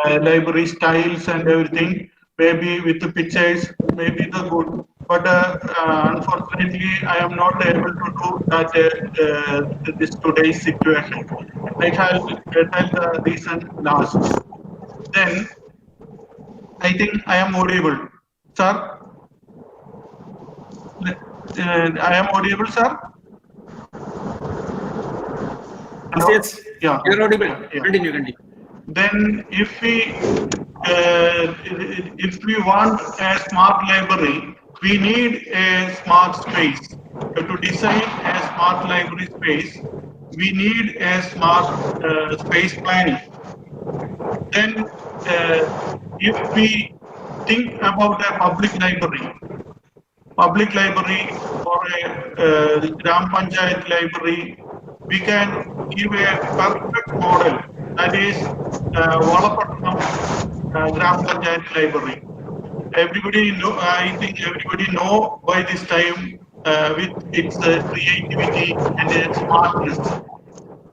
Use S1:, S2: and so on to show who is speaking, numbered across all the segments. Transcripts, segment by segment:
S1: library styles and everything, maybe with the pictures, maybe the good. But unfortunately, I am not able to do that this today's situation. I shall tell the reason last. Then I think I am audible, sir. I am audible, sir. Hello?
S2: Yes,
S1: Yeah.
S2: you're audible.
S1: Yeah.
S2: Continue.
S1: Then if we want a smart library, we need a smart space. To design a smart library space, we need a smart space planning. Then if we think about a public library or a Gram Panchayat library, we can give a perfect model, that is Valapatnam Gram Panchayat library. Everybody know, I think everybody know by this time with its creativity and smartness.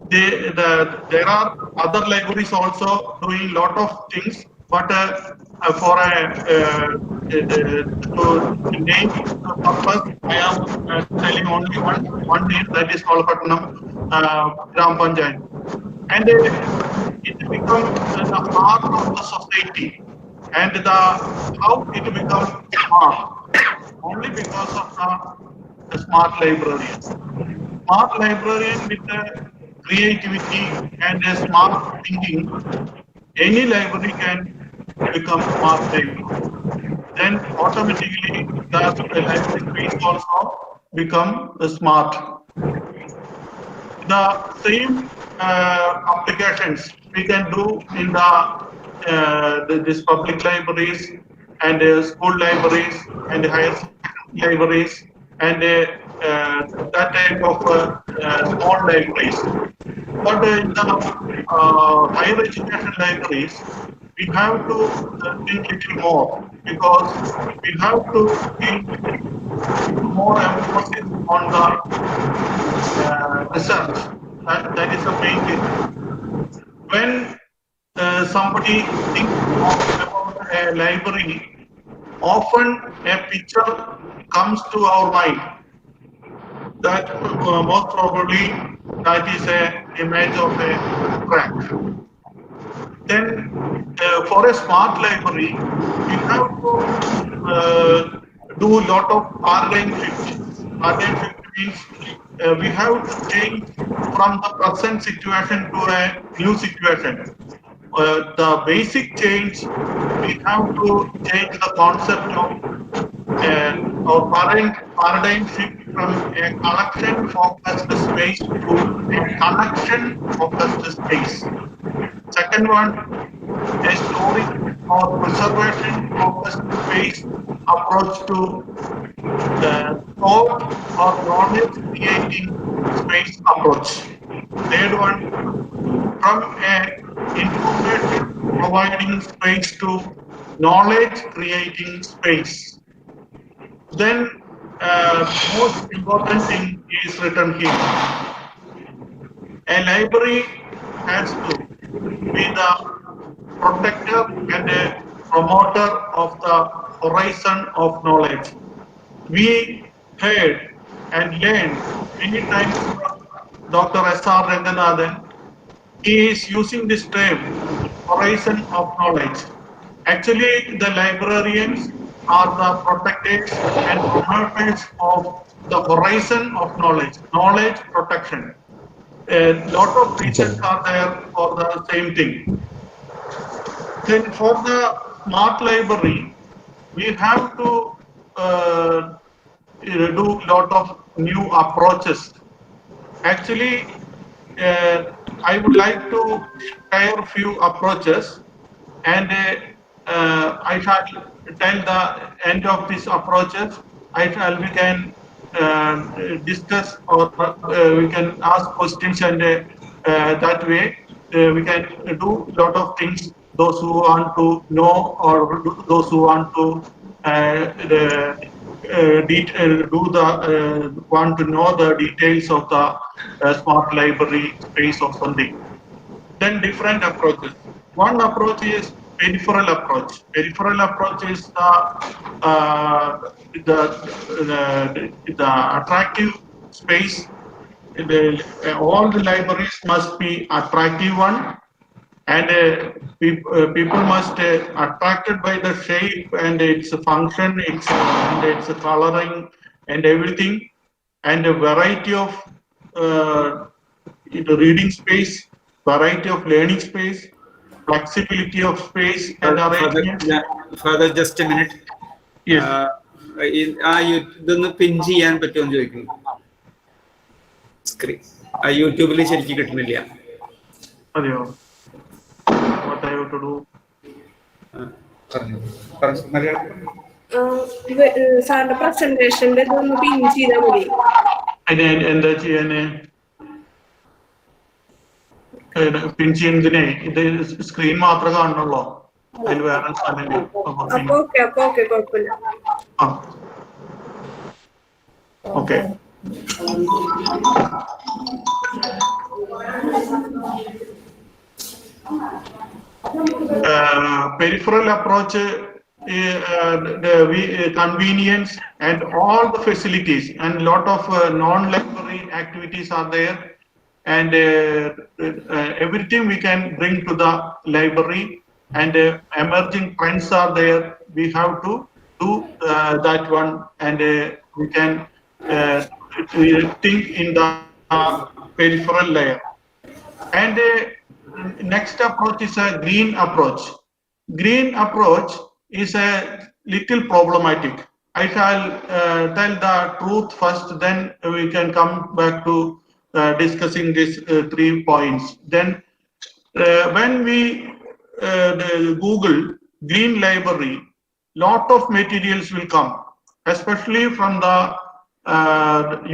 S1: There are other libraries also doing lot of things, but for to name purpose, I am telling only one name, that is Valapatnam Gram Panchayat, and it become the heart of the society, and how it becomes smart only because of the smart librarians. Smart librarian with creativity and a smart thinking, any library can become smart library. Then automatically the library space also become smart. The same applications we can do in this public libraries and school libraries and higher libraries and that type of small libraries. But in the higher education libraries, we have to think little more, because we have to give more emphasis on the research. That is the main thing. When somebody thinks about a library, often a picture comes to our mind. That most probably that is an image of a crack. Then for a smart library, we have to do a lot of paradigm shift. Paradigm shift means we have to change from the present situation to a new situation. The basic change, we have to change the concept of our paradigm shift from a collection focused space to a connection focused space. Second one, a story or preservation focused space approach to the thought or knowledge creating space approach. Third one, from a information providing space to knowledge creating space. Then most important thing is written here. A library has to be the protector and a promoter of the horizon of knowledge. We heard and learned many times from Dr. S.R. Ranganathan. He is using this term, horizon of knowledge. Actually, the librarians are the protectors and promoters of the horizon of knowledge protection. A lot of reasons are there for the same thing. Then for the smart library, we have to do a lot of new approaches. Actually, I would like to share a few approaches, and I shall tell the end of these approaches. We can discuss, or we can ask questions, and that way we can do a lot of things. Those who want to know, or those who want to want to know the details of the smart library space or something. Then different approaches. one approach is peripheral approach. Peripheral approach is the attractive space. All the libraries must be attractive one, and people must attracted by the shape and its function, its coloring and everything, and a variety of reading space, variety of learning space, flexibility of space and arrangement.
S2: Father, just a minute.
S1: Yes.
S2: ഇതൊന്ന് പിൻ ചെയ്യാൻ പറ്റുമെന്ന് ചോദിക്കുന്നു. Screen യൂട്യൂബിൽ ശരിക്കും കിട്ടുന്നില്ല.
S1: അതെയോ? What I have to do?
S3: സാറിന്റെ പ്രസന്റേഷന്റെ ഇതൊന്ന് പിൻ ചെയ്താൽ മതി.
S1: എന്താ ചെയ്യാന്? പിൻ ചെയ്യുന്നതിനെ ഇത് സ്ക്രീൻ മാത്രമേ കാണുന്നുള്ളൂ, അതിൽ വേറെ സ്ഥലമില്ല.
S3: കുഴപ്പമില്ല.
S1: Okay. Peripheral approach, convenience and all the facilities and lot of non-library activities are there, and everything we can bring to the library, and emerging trends are there. We have to do that one, and we can think in the peripheral layer. And next approach is a green approach. Green approach is a little problematic. I shall tell the truth first, then we can come back to discussing these 3 points. Then when we Google green library, lot of materials will come, especially from the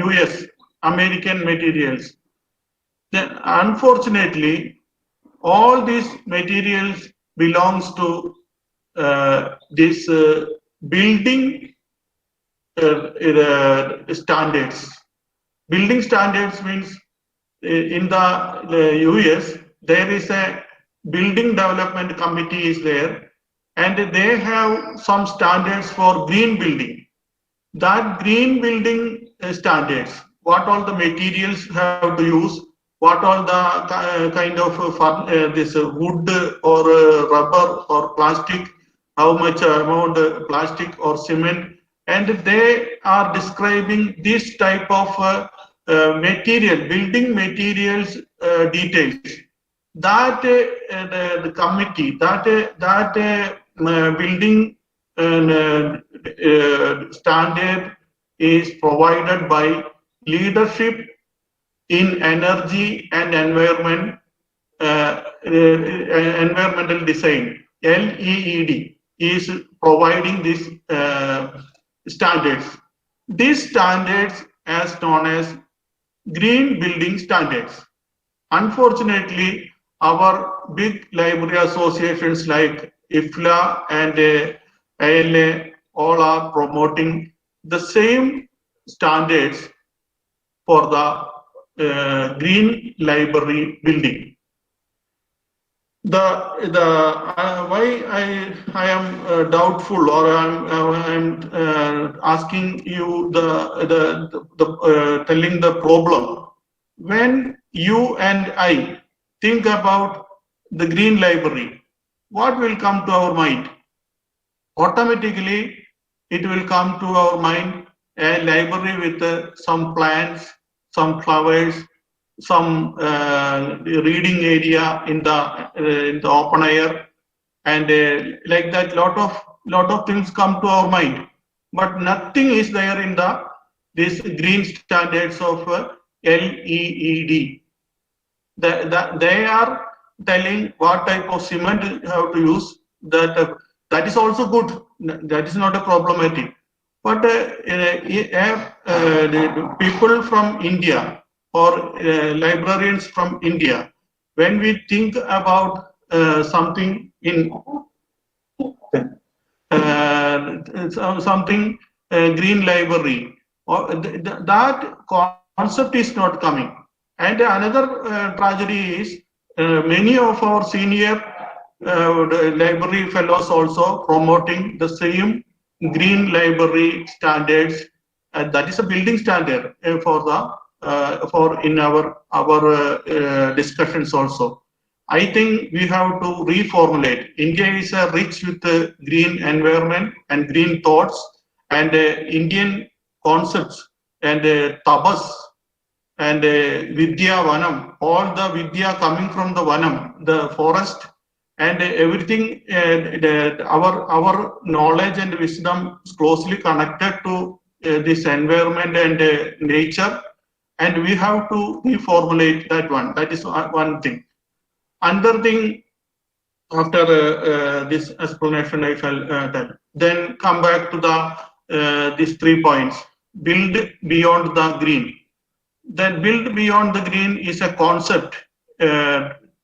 S1: US, American materials. Then unfortunately, all these materials belongs to this building standards. Building standards means in the US there is a building development committee is there, and they have some standards for green building. That green building standards, what all the materials have to use, what all the kind of this wood or rubber or plastic, how much amount plastic or cement, and they are describing this type of material, building materials details. That the committee, that building standard is provided by leadership in energy and environmental design, LEED, is providing these standards. These standards as known as green building standards. Unfortunately, our big library associations like IFLA and ALA all are promoting the same standards for the green library building. Why I am doubtful, or I'm asking you telling the problem. When you and I think about the green library, what will come to our mind? Automatically, it will come to our mind a library with some plants, some flowers, some reading area in the open air, and like that lot of things come to our mind, but nothing is there in these green standards of LEED. They are telling what type of cement you have to use. That is also good. That is not a problematic. But people from India or librarians from India, when we think about something in green library, or that concept is not coming. And another tragedy is many of our senior the library fellows also promoting the same green library standards. That is a building standard for in our discussions also. I think we have to reformulate. India is rich with green environment and green thoughts and Indian concepts and tabas and Vidya Vanam, all the Vidya coming from the Vanam, the forest, and everything. Our knowledge and wisdom is closely connected to this environment and nature, and we have to reformulate that one. That is one thing. Another thing, after this explanation, I shall tell. Then come back to these 3 points. Build beyond the green. That build beyond the green is a concept.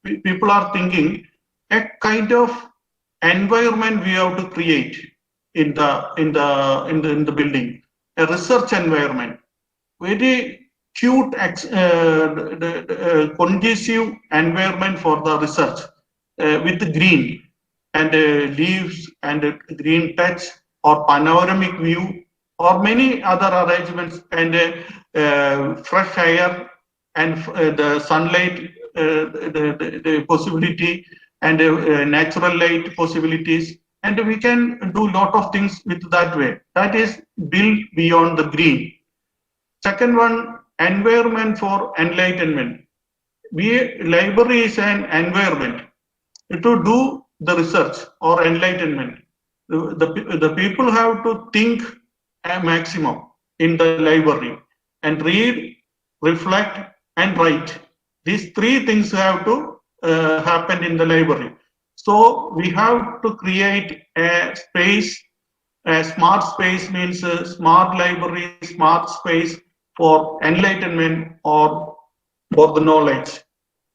S1: People are thinking a kind of environment we have to create in the building, a research environment, very cute, conducive environment for the research with green and leaves and green touch or panoramic view or many other arrangements and fresh air and the sunlight, the possibility and natural light possibilities, and we can do a lot of things with that way. That is build beyond the green. Second one, environment for enlightenment. Library is an environment to do the research or enlightenment. The people have to think a maximum in the library and read, reflect, and write. These 3 things have to happen in the library. So we have to create a space. A smart space means a smart library, smart space for enlightenment or for the knowledge.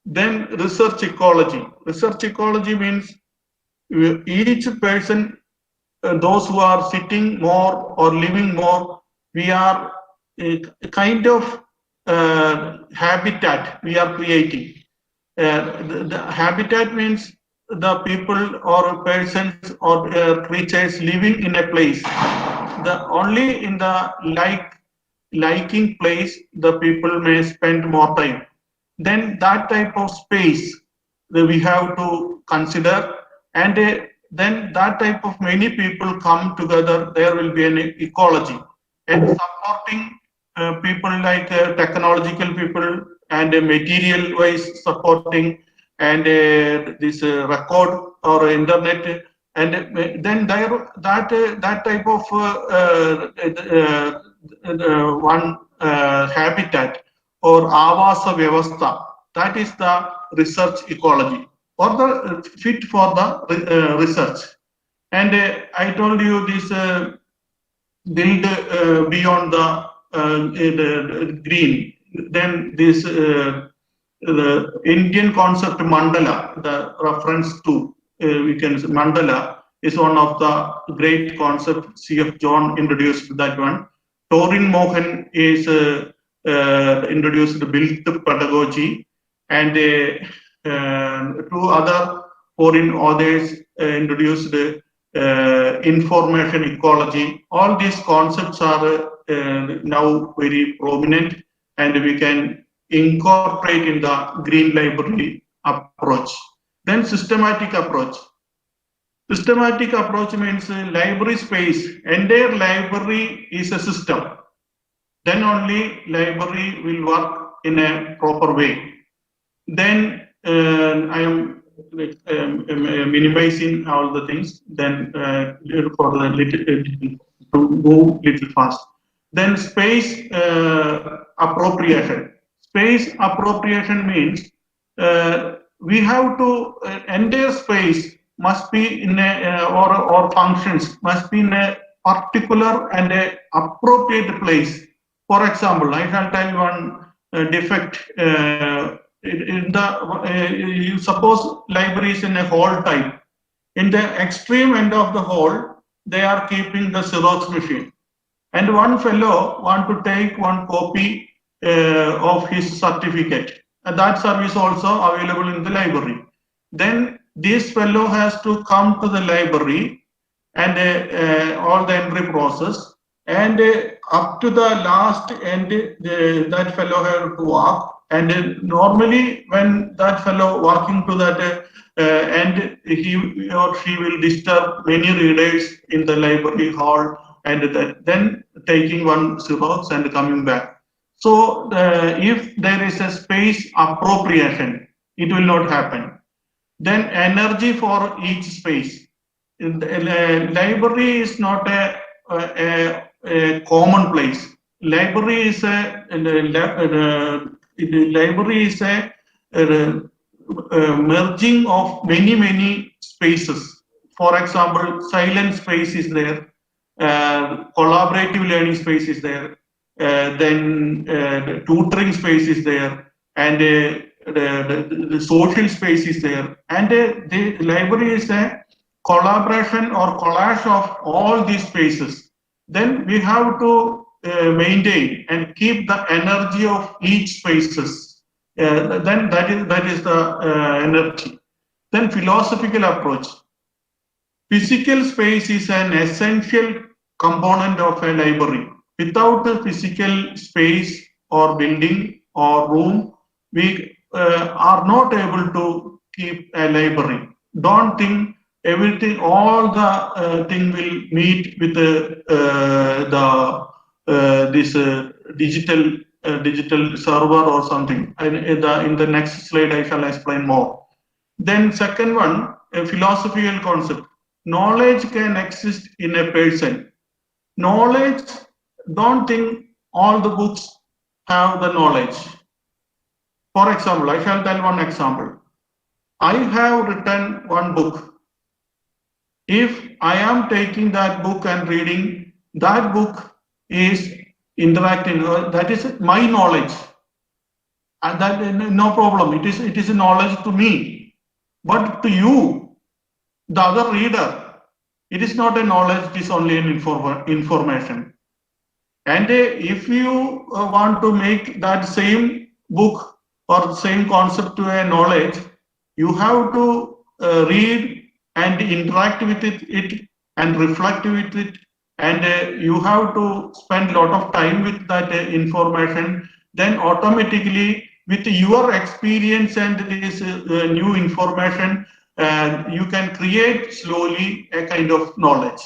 S1: Then research ecology. Research ecology means each person, those who are sitting more or living more, we are a kind of habitat we are creating. The habitat means the people or persons or creatures living in a place. The only in the liking place the people may spend more time. Then that type of space that we have to consider, and then that type of many people come together, there will be an ecology and supporting people like technological people and material wise supporting and this record or internet, and then there that type of one habitat or avasa vyavastha, that is the research ecology or the fit for the research. And I told you this build beyond the green. Then this the Indian concept mandala, the reference to we can say mandala is one of the great concepts. C.F. John introduced that one. Torin Mohan is introduced built pedagogy, and 2 other foreign authors introduced information ecology. All these concepts are now very prominent, and we can incorporate in the green library approach. Then systematic approach. Systematic approach means library space. Entire library is a system. Then only library will work in a proper way. Then I am minimizing all the things. Then for the little to move little fast. Then space appropriation. Space appropriation means we have to entire space must be in a or functions must be in a particular and a appropriate place. For example, I shall tell one defect. In the you suppose library is in a hall type. In the extreme end of the hall, they are keeping the Xerox machine, and one fellow want to take one copy of his certificate. And that service also available in the library. Then this fellow has to come to the library and all the entry process, and up to the last end, that fellow have to walk. And normally, when that fellow walking to that end, he or she will disturb many readers in the library hall, and then taking one Xerox and coming back. So, if there is a space appropriation, it will not happen. Then energy for each space. Library is not a common place. Library is library is a merging of many spaces. For example, silent space is there, collaborative learning space is there, then the tutoring space is there, and the social space is there, and the library is a collaboration or collage of all these spaces. Then we have to maintain and keep the energy of each spaces. Then that is the energy. Then philosophical approach. Physical space is an essential component of a library. Without a physical space or building or room, we are not able to keep a library. Don't think everything, all the thing will meet with this digital server or something. And in the next slide, I shall explain more. Then second one, a philosophical concept. Knowledge can exist in a person. Knowledge, don't think all the books have the knowledge. For example, I shall tell one example. I have written one book. If I am taking that book and reading, that book is interacting, that is my knowledge. And that no problem. It is a knowledge to me. But to you, the other reader, it is not a knowledge, it is only an information. And if you want to make that same book or same concept to a knowledge, you have to read and interact with it and reflect with it, and you have to spend a lot of time with that information. Then automatically, with your experience and this new information, you can create slowly a kind of knowledge.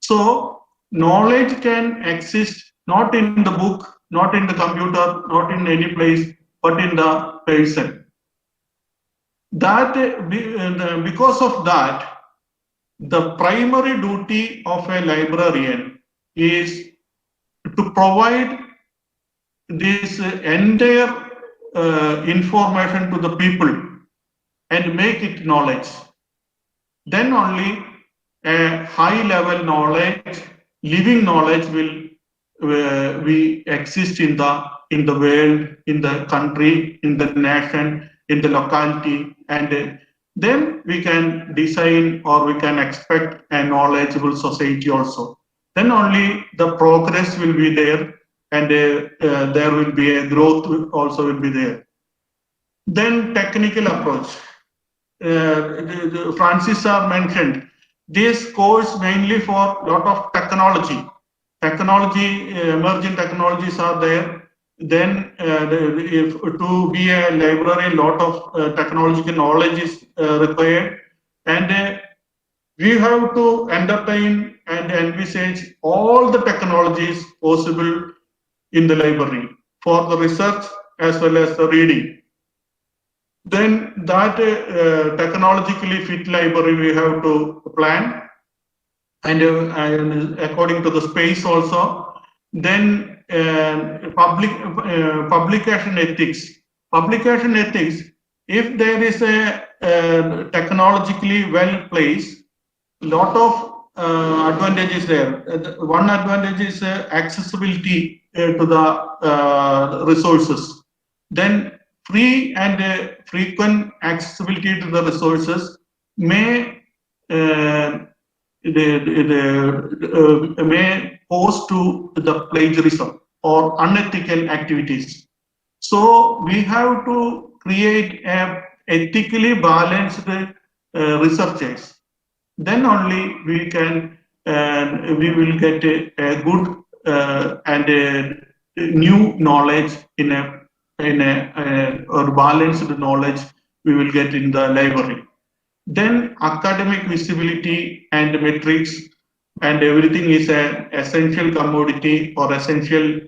S1: So knowledge can exist not in the book, not in the computer, not in any place, but in the person. That because of that, the primary duty of a librarian is to provide this entire information to the people and make it knowledge. Then only a high level knowledge, living knowledge will we exist in the world, in the country, in the nation, in the locality, and then we can design or we can expect a knowledgeable society also. Then only the progress will be there, and there will be a growth also will be there. Then technical approach. Francis sir mentioned this course mainly for a lot of technology. Emerging technologies are there. Then if to be a library, a lot of technological knowledge is required, and we have to entertain and envisage all the technologies possible in the library for the research as well as the reading. Then that technologically fit library we have to plan, and according to the space also. Then publication ethics. Publication ethics, if there is a technologically well placed, lot of advantages there. One advantage is accessibility to the resources. Then free and frequent accessibility to the resources may may pose to the plagiarism or unethical activities. So we have to create a ethically balanced researchers. Then only we will get a good and new knowledge or balanced knowledge we will get in the library. Then academic visibility and metrics and everything is an essential commodity or essential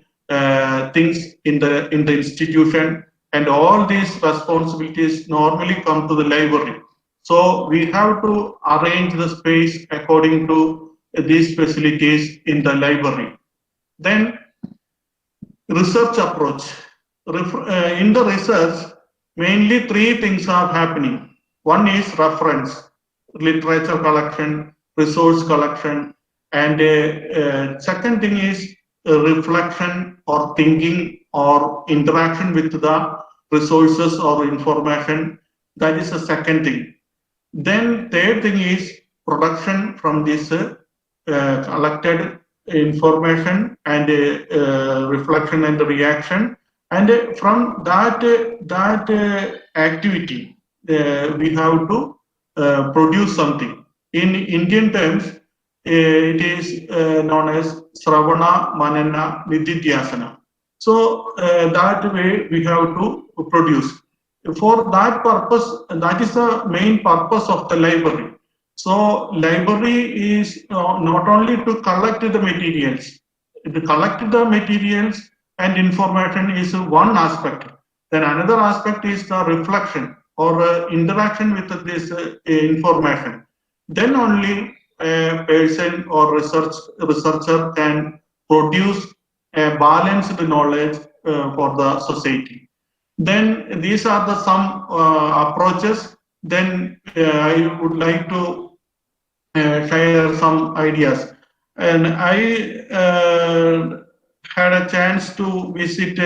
S1: things in the institution, and all these responsibilities normally come to the library. So we have to arrange the space according to these facilities in the library. Then research approach. In the research, mainly three things are happening. One is reference, literature collection, resource collection, and second thing is reflection or thinking or interaction with the resources or information. That is the second thing. Then third thing is production from this collected information and reflection and reaction, and from that activity we have to produce something. In Indian terms, it is known as Sravana, Manana, Nididhyasana. So that way we have to produce. For that purpose, that is the main purpose of the library. So library is not only to collect the materials. To collect the materials and information is one aspect. Then another aspect is the reflection or interaction with this information. Then only a person or researcher can produce a balanced knowledge for the society. Then these are the some approaches. Then I would like to share some ideas. And I had a chance to visit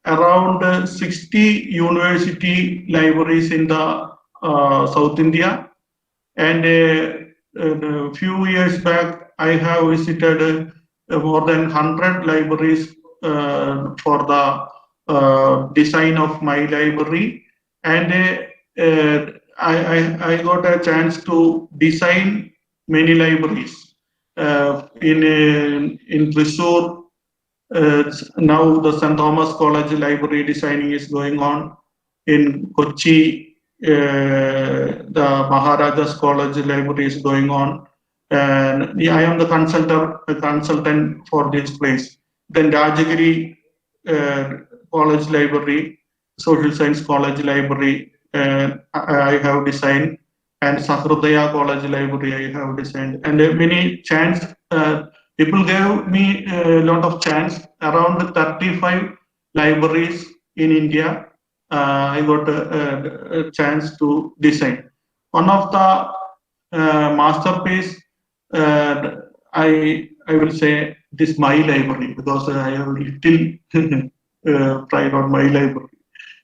S1: around 60 university libraries in the South India. And a few years back, I have visited more than 100 libraries for the design of my library. And I got a chance to design many libraries in Thrissur. Now the St. Thomas College library designing is going on. In Kochi, the Maharaja's College library is going on. And I am the consultant for this place. Then Rajagiri College Library, Social Science College Library, I have designed, and Sahrodaya College Library I have designed, and many chance people gave me a lot of chance. Around 35 libraries in India, I got a chance to design. One of the masterpiece, I will say this my library, because I have little pride on my library.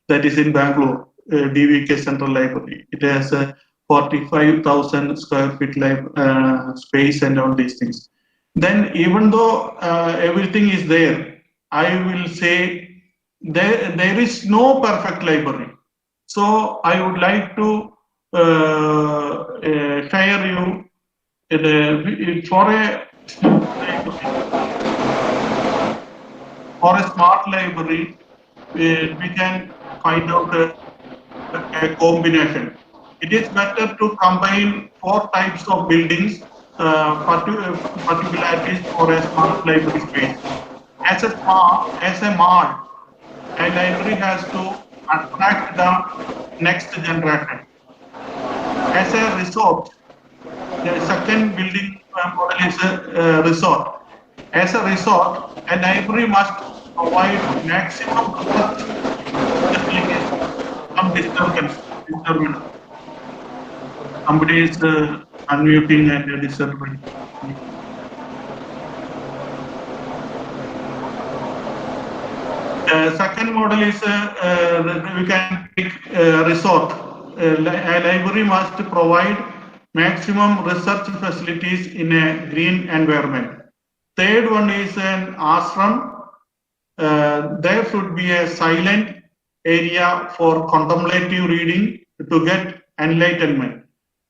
S1: That is in Bangalore, DVK Central Library. It has 45,000 square feet space and all these things. Then even though everything is there, I will say there is no perfect library. So I would like to share you for a smart library, we can find out a combination. It is better to combine 4 types of buildings, particularities for a smart library space. As a mall, a library has to attract the next generation. As a resort, the second building model is a resort. As a resort, a library must provide maximum research facilities from disturbance. Somebody is unmuting and disturbing. Second model is we can take resort. A library must provide maximum research facilities in a green environment. Third one is an ashram. There should be a silent area for contemplative reading to get enlightenment.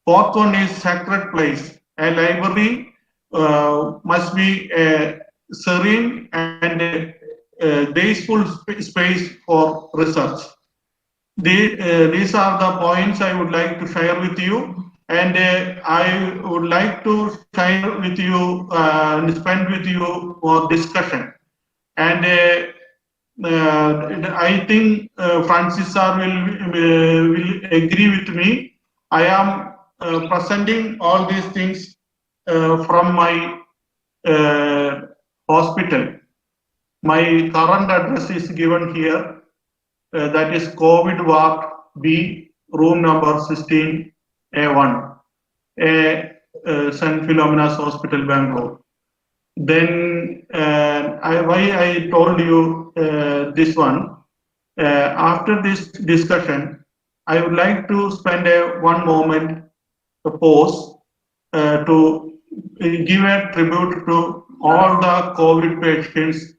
S1: Fourth one is sacred place. A library must be a serene and graceful space for research. These are the points I would like to share with you, and I would like to share with you, spend with you for discussion. And I think Francis sir will agree with me. I am presenting all these things from my hospital. My current address is given here. That is COVID Ward B, room number 16A1, St. Philomena's Hospital, Bangalore. Then why I told you this one, after this discussion, I would like to spend one moment, a pause, to give a tribute to all the COVID patients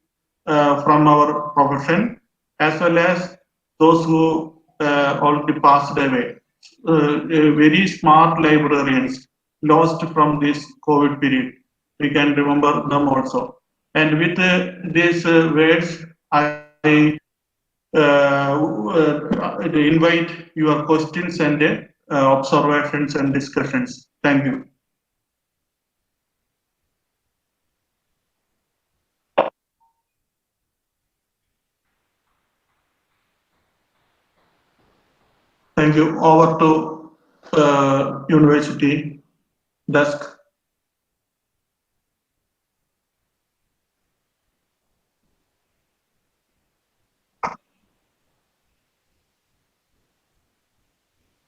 S1: from our profession, as well as those who already passed away. Very smart librarians lost from this COVID period. We can remember them also. And with these words, I invite your questions and observations and discussions. Thank you. Thank you. Over to university desk.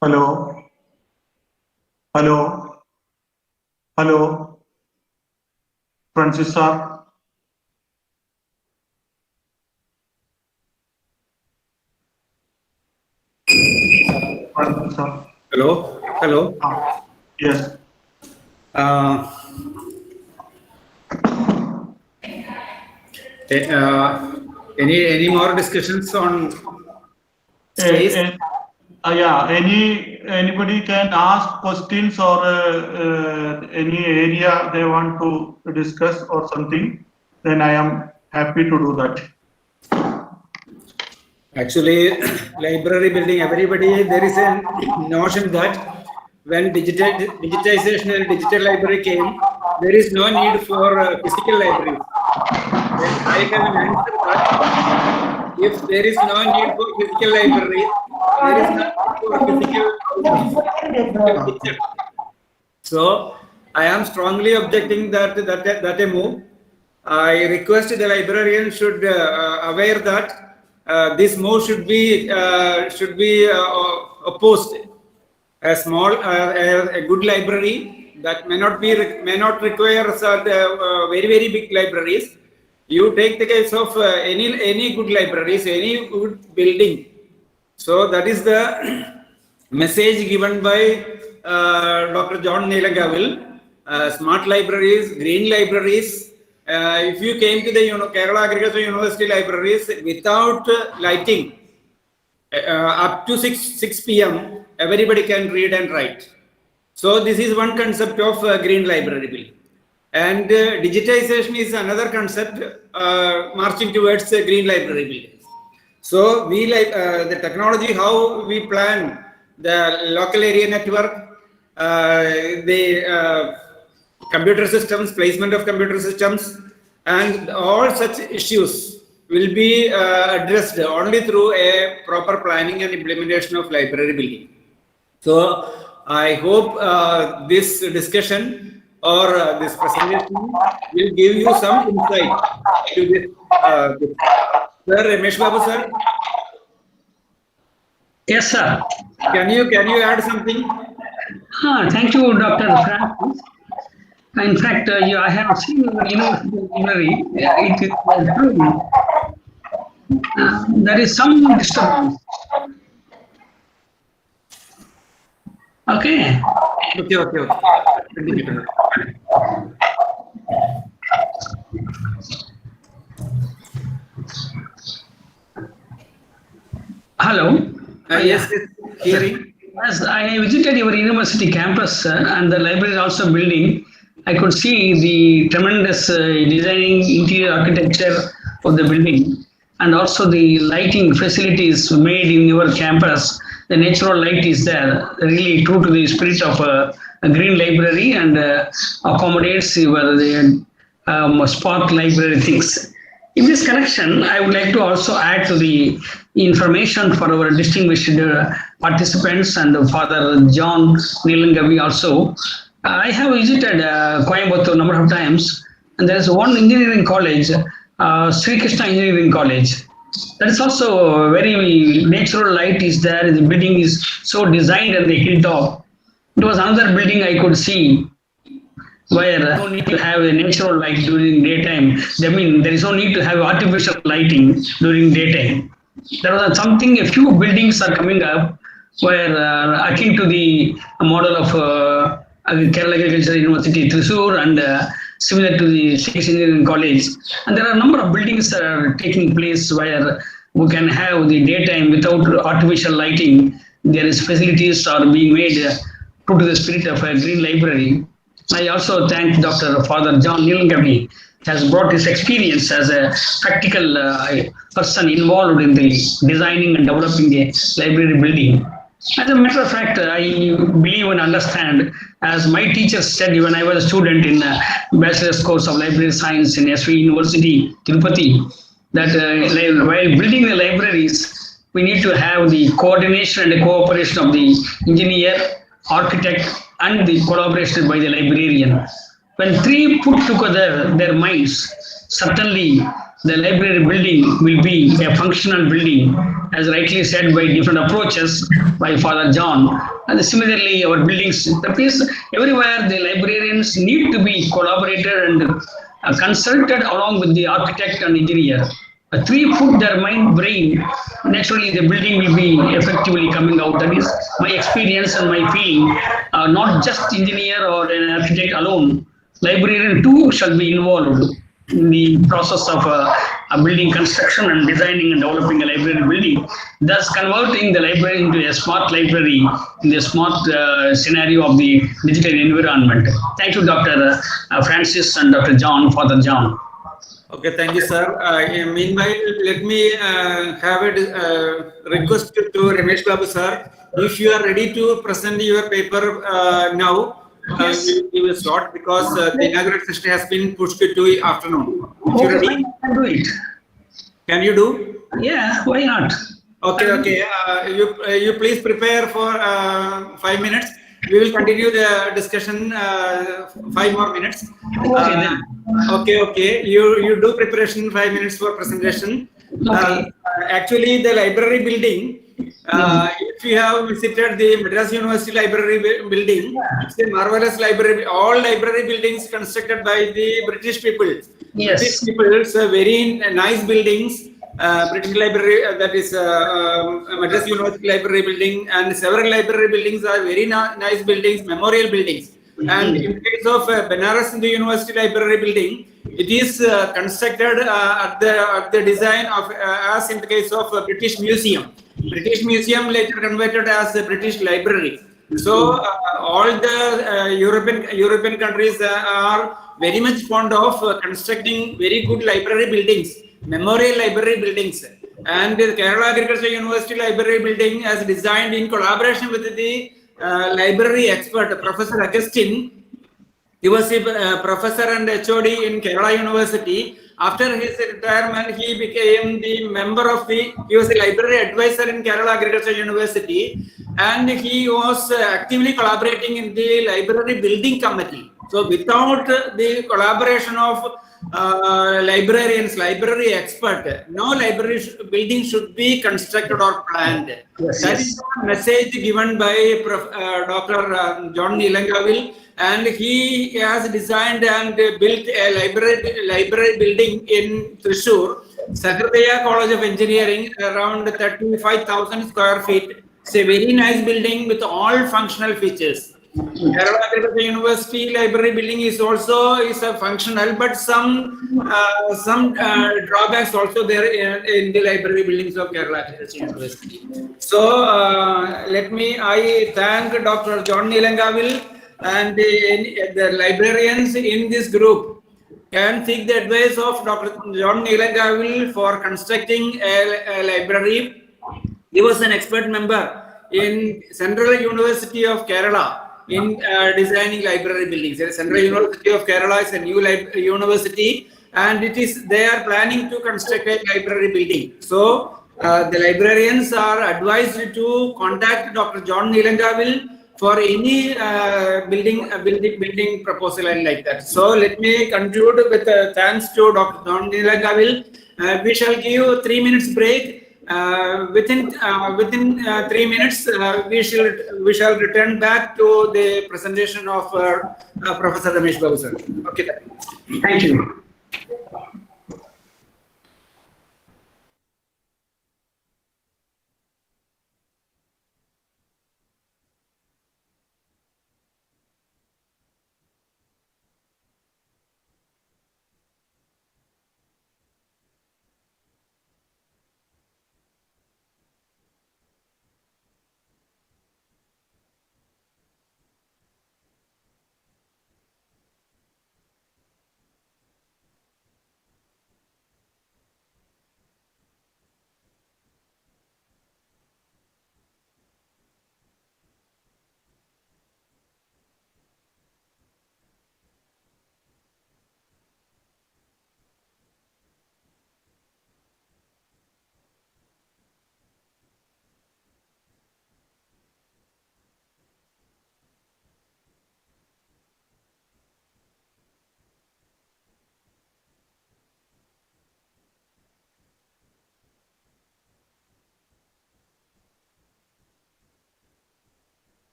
S1: Hello. Hello. Hello. Francis sir. Francis sir.
S2: Hello. Hello.
S1: Yes.
S2: Any more discussions on space?
S1: Yeah. Anybody can ask questions or any area they want to discuss or something. Then I am happy to do that.
S2: Actually, library building, everybody, there is a notion that when digitization and digital library came, there is no need for physical libraries. I have an answer that if there is no need for physical library, there is no need for physical. So I am strongly objecting that a move. I request the librarian should aware that this move should be opposed. A small, a good library that may not require very big libraries. You take the case of any good libraries, any good building. So that is the message given by Dr. John Neelangavil. Smart libraries, green libraries. If you came to the Kerala Agricultural University libraries without lighting, up to 6 p.m. everybody can read and write. So this is one concept of green library building. And digitization is another concept marching towards green library buildings. So we like the technology, how we plan the local area network, the computer systems, placement of computer systems, and all such issues will be addressed only through a proper planning and implementation of library building. So I hope this discussion or this presentation will give you some insight to this. Sir, Ramesh Babu sir.
S4: Yes, sir.
S2: Can you add something?
S4: Thank you, Dr. Francis. In fact, I have seen university. It is true. There is some disturbance. Okay.
S2: Okay.
S4: Hello.
S2: Yes, hearing.
S4: As I visited your university campus and the library is also building, I could see the tremendous designing interior architecture of the building and also the lighting facilities made in your campus. The natural light is there, really true to the spirit of a green library and accommodates your spark library things. In this connection, I would like to also add to the information for our distinguished participants and Father John Nilangavi also. I have visited Coimbatore a number of times, and there is one engineering college, Sri Krishna Engineering College. That is also very natural light is there. The building is so designed at the hilltop. It was another building I could see where no need to have a natural light during daytime. I mean, there is no need to have artificial lighting during daytime. There was something, a few buildings are coming up where akin to the model of Kerala Agricultural University, Thrissur, and similar to the State Engineering College. And there are a number of buildings that are taking place where we can have the daytime without artificial lighting. There is facilities are being made true to the spirit of a green library. I also thank Dr. Father John Nilangavi has brought his experience as a practical person involved in the designing and developing a library building. As a matter of fact, I believe and understand, as my teacher said when I was a student in Bachelor's course of Library Science in SV University, Tirupati, that while building the libraries, we need to have the coordination and the cooperation of the engineer, architect, and the collaboration by the librarian. When three put together their minds, certainly the library building will be a functional building, as rightly said by different approaches by Father John. And similarly, our buildings, the place everywhere the librarians need to be collaborated and consulted along with the architect and engineer. Three put their mind, brain, naturally the building will be effectively coming out. That is my experience and my feeling. Not just engineer or an architect alone. Librarian too shall be involved in the process of building construction and designing and developing a library building, thus converting the library into a smart library in the smart scenario of the digital environment. Thank you, Dr. Francis and Dr. John, Father John.
S2: Okay, thank you, sir. Meanwhile, let me have a request to Ramesh Babu, sir. If you are ready to present your paper now,
S4: Yes.
S2: we will give a slot because the inaugural session has been pushed to afternoon. If you're
S4: Okay,
S2: ready,
S4: I can do it.
S2: can you do?
S4: Yeah, why not?
S2: Okay, okay. You please prepare for 5 minutes. We will continue the discussion 5 more minutes.
S4: Okay, then.
S2: Okay. You do preparation 5 minutes for presentation.
S4: Okay.
S2: Actually, the library building. If you have visited the Madras University Library building, it's a marvelous library. All library buildings constructed by the British people.
S4: Yes.
S2: British people, it's a very nice buildings. British Library, that is Madras University Library building, and several library buildings are very nice buildings, memorial buildings. And in case of Benares Hindu University Library building, it is constructed at the design of as in the case of British Museum. British Museum later converted as the British Library. So all the European countries are very much fond of constructing very good library buildings, memorial library buildings. And the Kerala Agricultural University Library building as designed in collaboration with the library expert, Professor Augustine. He was a professor and HOD in Kerala University. After his retirement, he became the member of he was a library advisor in Kerala Agricultural University, and he was actively collaborating in the library building committee. So without the collaboration of librarians, library expert, no library building should be constructed or planned.
S4: Yes,
S2: That
S4: yes.
S2: is the message given by Dr. John Nilangavi, and he has designed and built a library building in Thrissur, Sahridaya College of Engineering, around 35,000 square feet. It's a very nice building with all functional features. Kerala Agricultural University Library building is also a functional, but some drawbacks also there in the library buildings of Kerala Agricultural University. So I thank Dr. John Nilangavil and the librarians in this group can seek the advice of Dr. John Nilangavil for constructing a library. He was an expert member in Central University of Kerala in designing library buildings. Central University of Kerala is a new university, and they are planning to construct a library building. So the librarians are advised to contact Dr. John Nilangavil for any building proposal and like that. So let me conclude with thanks to Dr. John Nilangavil. We shall give 3 minutes break. Within 3 minutes, we shall return back to the presentation of Professor Ramesh Babu sir. Okay.
S4: Thank you.